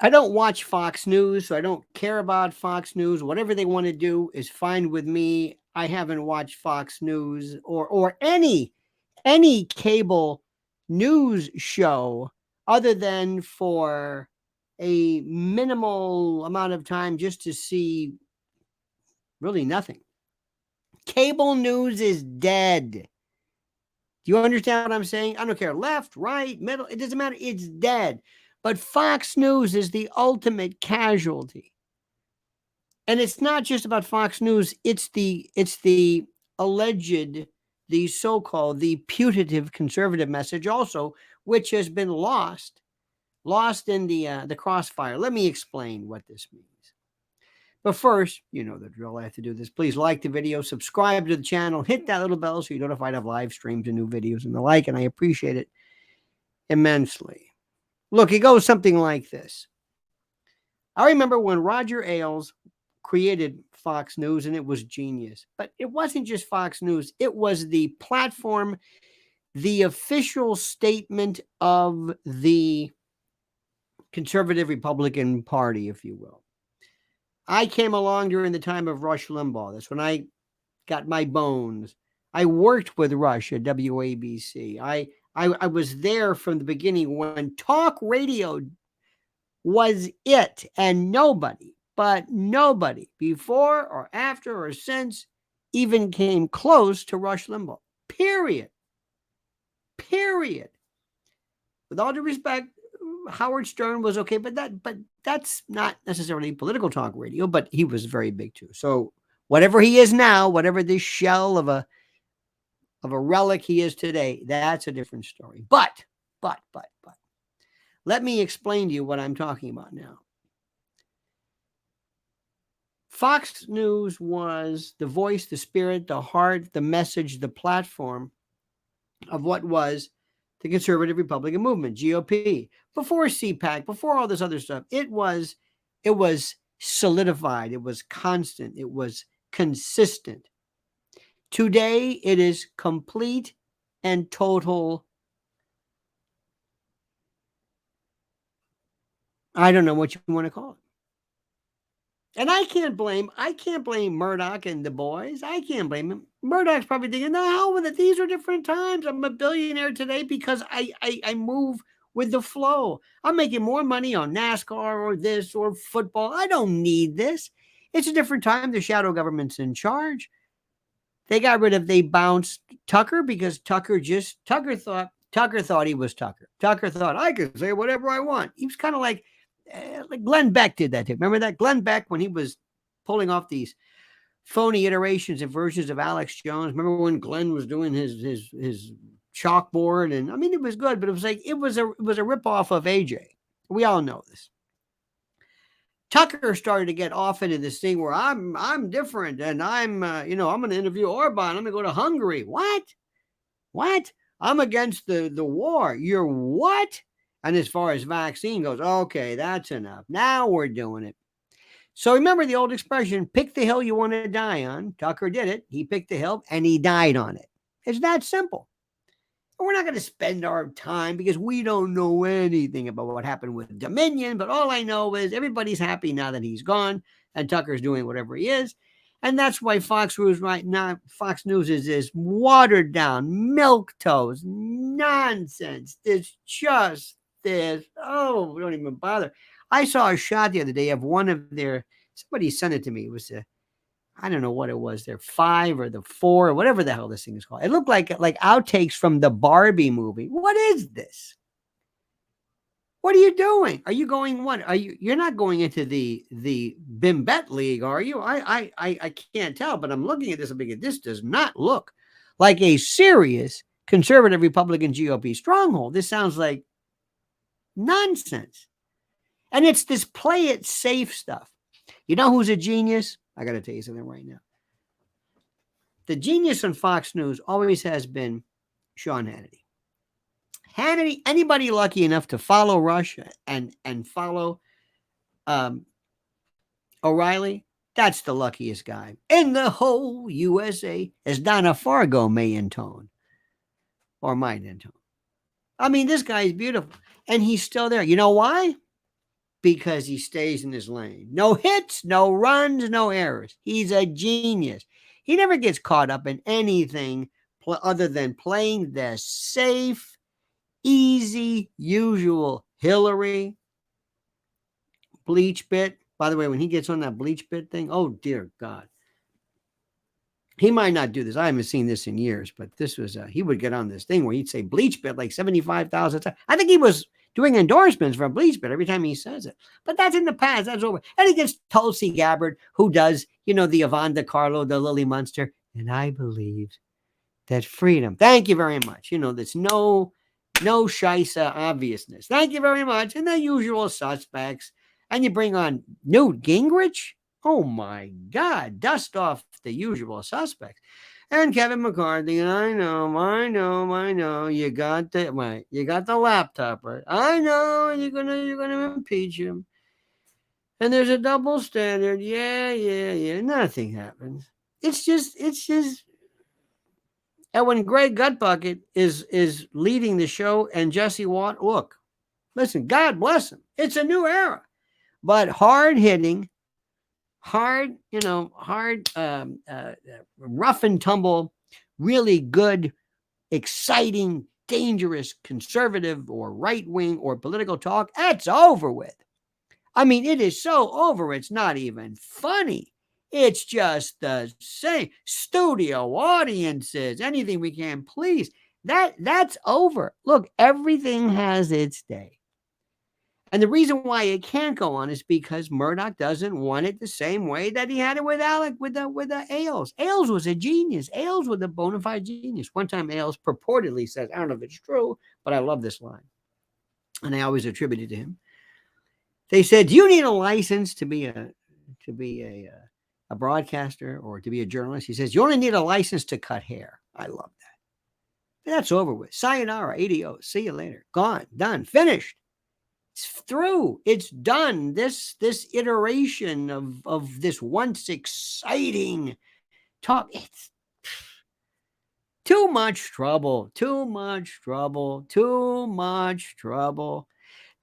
I don't watch Fox News, so I don't care about Fox News. Whatever they want to do is fine with me. I haven't watched Fox News or any cable news show other than for a minimal amount of time just to see really nothing. Cable news is dead. Do you understand what I'm saying? I don't care left, right, middle, it doesn't matter. It's dead. But Fox News is the ultimate casualty. And it's not just about Fox News, it's the alleged, the so-called, the putative conservative message also, which has been lost in the crossfire. Let me explain what this means. But first, you know the drill. I have to do this. Please like the video, subscribe to the channel, hit that little bell so you're notified of live streams and new videos and the like, and I appreciate it immensely. Look, it goes something like this. I remember when Roger Ailes created Fox News, and it was genius. But it wasn't just Fox News, it was the platform, the official statement of the conservative Republican Party, if you will. I came along during the time of Rush Limbaugh. That's when I got my bones. I worked with Rush at WABC. I was there from the beginning when talk radio was it, and nobody before or after or since even came close to Rush Limbaugh. Period. Period. With all due respect, Howard Stern was okay, but that's not necessarily political talk radio, but he was very big too. So whatever he is now, whatever this shell of a relic he is today, that's a different story. But let me explain to you what I'm talking about now. Fox News was the voice, the spirit, the heart, the message, the platform of what was the conservative Republican movement, GOP. Before CPAC, before all this other stuff, it was solidified, it was constant, it was consistent. Today, it is complete and total. I don't know what you want to call it. And I can't blame Murdoch and the boys. I can't blame him. Murdoch's probably thinking, the hell with it. These are different times. I'm a billionaire today because I move with the flow. I'm making more money on NASCAR or this or football. I don't need this. It's a different time. The shadow government's in charge. They bounced Tucker because Tucker thought he was Tucker. Tucker thought I could say whatever I want. He was kind of like Glenn Beck did that too. Remember that? Glenn Beck, when he was pulling off these phony iterations and versions of Alex Jones. Remember when Glenn was doing his chalkboard? And I mean, it was good, but it was like it was a ripoff of AJ. We all know this. Tucker started to get off into this thing where I'm different, and I'm going to interview Orban. I'm going to go to Hungary. What? I'm against the war. You're what? And as far as vaccine goes, okay, that's enough. Now we're doing it. So remember the old expression, pick the hill you want to die on. Tucker did it. He picked the hill and he died on it. It's that simple. We're not going to spend our time because we don't know anything about what happened with Dominion. But all I know is everybody's happy now that he's gone and Tucker's doing whatever he is. And that's why Fox News right now, Fox News is this watered down, milquetoast nonsense. It's just this. Oh, we don't even bother. I saw a shot the other day of one of somebody sent it to me. It was I don't know what it was, their 5 or the 4 or whatever the hell this thing is called. It looked like outtakes from the Barbie movie. What is this? What are you doing? Are you going what? You're not going into the Bimbet League, are you? I can't tell, but I'm looking at this and thinking, this does not look like a serious conservative Republican GOP stronghold. This sounds like nonsense. And it's this play it safe stuff. You know who's a genius? I got to tell you something right now. The genius on Fox News always has been Sean Hannity. Anybody lucky enough to follow Rush and follow O'Reilly, that's the luckiest guy in the whole USA, as Donna Fargo may intone or might intone. I mean, this guy is beautiful, and he's still there. You know why? because he stays in his lane. No hits, no runs, no errors. He's a genius. He never gets caught up in anything other than playing the safe, easy, usual Hillary bleach bit. By the way, when he gets on that bleach bit thing, oh dear God. He might not do this. I haven't seen this in years, but this was, he would get on this thing where he'd say bleach bit like 75,000 times. I think he was doing endorsements for bleach bit every time he says it. But that's in the past. That's over. And he gets Tulsi Gabbard, who does, the Yvonne DiCarlo, the Lily Munster. And I believe that freedom. Thank you very much. There's no shisa obviousness. Thank you very much. And the usual suspects. And you bring on Newt Gingrich. Oh my God, dust off the usual suspects. And Kevin McCarthy, and I know, you got the laptop, right? I know you're gonna impeach him. And there's a double standard. Yeah. Nothing happens. It's just and when Greg Gutbucket is leading the show and Jesse Watt, look, listen, God bless him. It's a new era. But hard-hitting, rough and tumble, really good, exciting, dangerous, conservative or right-wing or political talk, that's over with. I mean, it is so over, it's not even funny. It's just the same. Studio audiences, anything we can please. That's over. Look, everything has its day. And the reason why it can't go on is because Murdoch doesn't want it the same way that he had it with the Ailes. Ailes was a genius. Ailes was a bona fide genius. One time Ailes purportedly says, I don't know if it's true, but I love this line. And I always attribute it to him. They said, do you need a license to be a broadcaster or to be a journalist? He says, you only need a license to cut hair. I love that. But that's over with. Sayonara, ADO. See you later. Gone, done, finished. It's through. It's done. This iteration of this once exciting talk. It's too much trouble.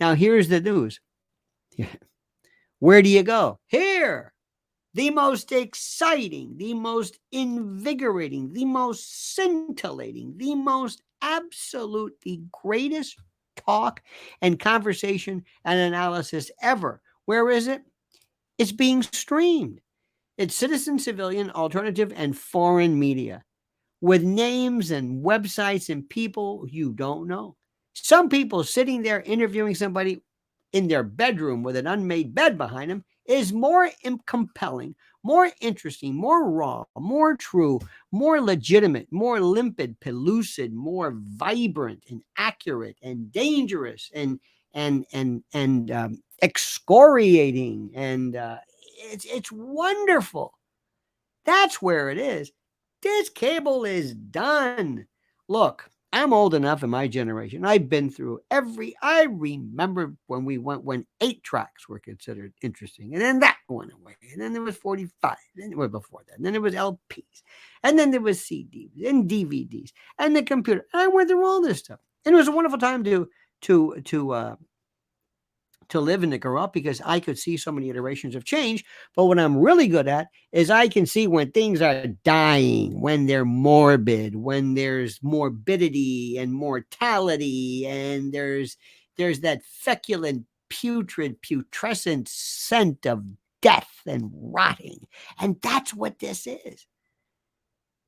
Now, here's the news. Where do you go? Here. The most exciting, the most invigorating, the most scintillating, the most absolute, the greatest talk and conversation and analysis ever. Where is it? It's being streamed. It's citizen, civilian, alternative, and foreign media with names and websites and people you don't know. Some people sitting there interviewing somebody in their bedroom with an unmade bed behind them is more compelling, more interesting, more raw, more true, more legitimate, more limpid, pellucid, more vibrant and accurate and dangerous and excoriating. And it's wonderful. That's where it is. This cable is done. Look, I'm old enough in my generation. I've been through I remember when 8 tracks were considered interesting. And then that went away. And then there was 45. Then before that. And then there was LPs. And then there was CDs and DVDs and the computer. And I went through all this stuff. And it was a wonderful time to live and to grow up because I could see so many iterations of change. But what I'm really good at is I can see when things are dying, when they're morbid, when there's morbidity and mortality, and there's that feculent, putrescent scent of death and rotting. And that's what this is.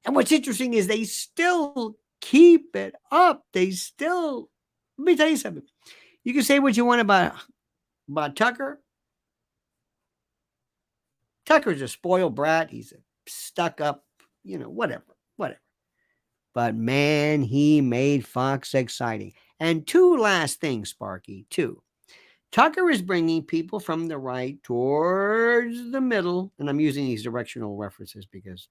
And what's interesting is they still keep it up. Let me tell you something. You can say what you want about Tucker. Tucker's a spoiled brat. He's a stuck up, whatever. But man, he made Fox exciting. And 2 last things, Sparky, 2. Tucker is bringing people from the right towards the middle. And I'm using these directional references because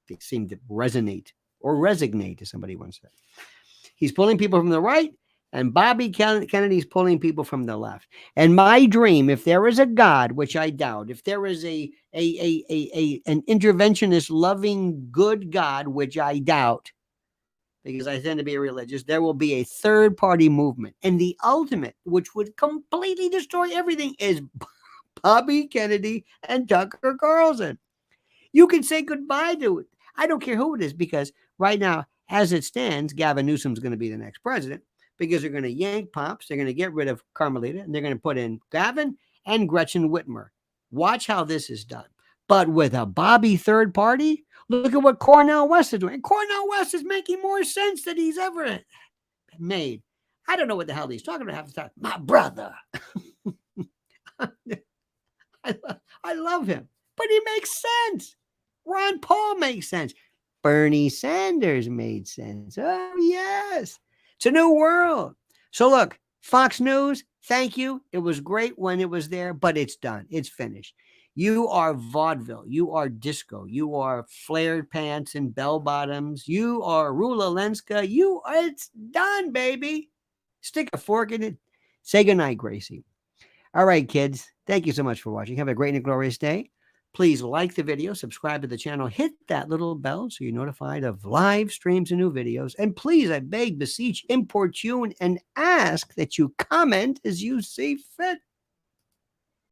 they seem to resonate or resignate, as somebody once said. He's pulling people from the right. And Bobby Kennedy's pulling people from the left. And my dream, if there is a God, which I doubt, if there is an interventionist, loving, good God, which I doubt, because I tend to be religious, there will be a third-party movement. And the ultimate, which would completely destroy everything, is Bobby Kennedy and Tucker Carlson. You can say goodbye to it. I don't care who it is, because right now, as it stands, Gavin Newsom's going to be the next president, because they're going to yank Pops, they're going to get rid of Carmelita, and they're going to put in Gavin and Gretchen Whitmer. Watch how this is done. But with a Bobby third party, look at what Cornel West is doing. Cornel West is making more sense than he's ever made. I don't know what the hell he's talking about half the time. My brother. I love him, but he makes sense. Ron Paul makes sense. Bernie Sanders made sense. Oh, yes. It's a new world. So look, Fox News, thank you. It was great when it was there, but it's done. It's finished. You are vaudeville. You are disco. You are flared pants and bell bottoms. You are Rula Lenska. It's done, baby. Stick a fork in it. Say goodnight, Gracie. All right, kids. Thank you so much for watching. Have a great and glorious day. Please like the video, subscribe to the channel, hit that little bell so you're notified of live streams and new videos. And please, I beg, beseech, importune, and ask that you comment as you see fit.